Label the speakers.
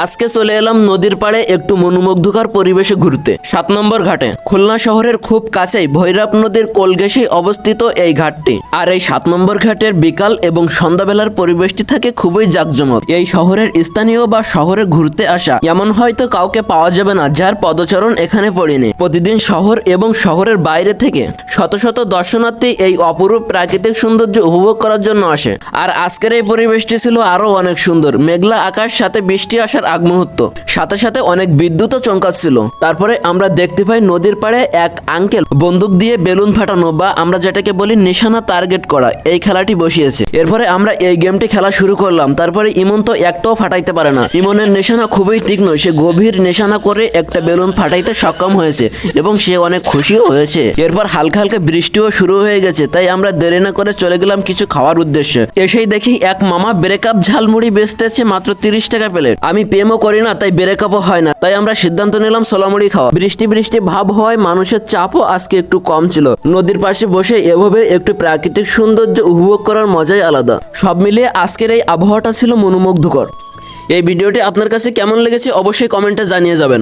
Speaker 1: আজকে চলে এলাম নদীর পাড়ে একটু মনোমুগ্ধকর পরিবেশে ঘুরতে। 7 নম্বর ঘাটে খুলনা শহরের খুব কাছেই ভৈরব নদীর কোল ঘেঁষেই অবস্থিত এই ঘাটটি। আর এই 7 নম্বর ঘাটের বিকাল এবং সন্ধ্যাবেলার পরিবেশটি থাকে খুবই জাঁকজমক। এই শহরের স্থানীয় বা শহরে ঘুরতে আসা এমন হয়তো কাউকে পাওয়া যাবে না যার পদচরণ এখানে পড়েনি। প্রতিদিন শহর এবং শহরের বাইরে থেকে শত শত দর্শনার্থী এই অপরূপ প্রাকৃতিক সৌন্দর্য উপভোগ করার জন্য আসে। আর আজকের এই পরিবেশটি ছিল আরো অনেক সুন্দর। মেঘলা আকাশ, সাথে বৃষ্টি আসার আগ মুহূর্ত, সাথে সাথে অনেক বিদ্যুৎও চমকাচ্ছিল। তারপরে আমরা দেখতে পাই নদীর পাড়ে এক আঙ্কেল বন্দুক দিয়ে বেলুন ফাটানো বা আমরা যেটাকে বলি নিশানা টার্গেট করা এই খেলাটি বসিয়েছে। এরপরে আমরা এই গেমটি খেলা শুরু করলাম। তারপরে ইমন তো একটাও ফাটাইতে পারে না। ইমনের নিশানা খুবই তীক্ষ্ণ, সে গভীর নিশানা করে একটা বেলুন ফাটাইতে সক্ষম হয়েছে এবং সে অনেক খুশিও হয়েছে। এরপর হালকা হালকা বৃষ্টিও শুরু হয়ে গেছে, তাই আমরা দেরি না করে চলে গেলাম কিছু খাওয়ার উদ্দেশ্যে। এসেই দেখি এক মামা ব্রেকআপ ঝালমুড়ি বেচতেছে মাত্র 30 টাকা প্লেট। আমি প্রেমও করি না, তাই ব্রেকআপও হয় না, তাই আমরা সিদ্ধান্ত নিলাম ছোলামুড়ি খাওয়া। বৃষ্টি বৃষ্টি ভাব হওয়ায় মানুষের চাপও আজকে একটু কম ছিল। নদীর পাশে বসে এভাবে একটু প্রাকৃতিক সৌন্দর্য উপভোগ করার মজাই আলাদা। সব মিলিয়ে আজকের এই আবহাওয়াটা ছিল মনোমুগ্ধকর। এই ভিডিওটি আপনার কাছে কেমন লেগেছে অবশ্যই কমেন্টে জানিয়ে যাবেন।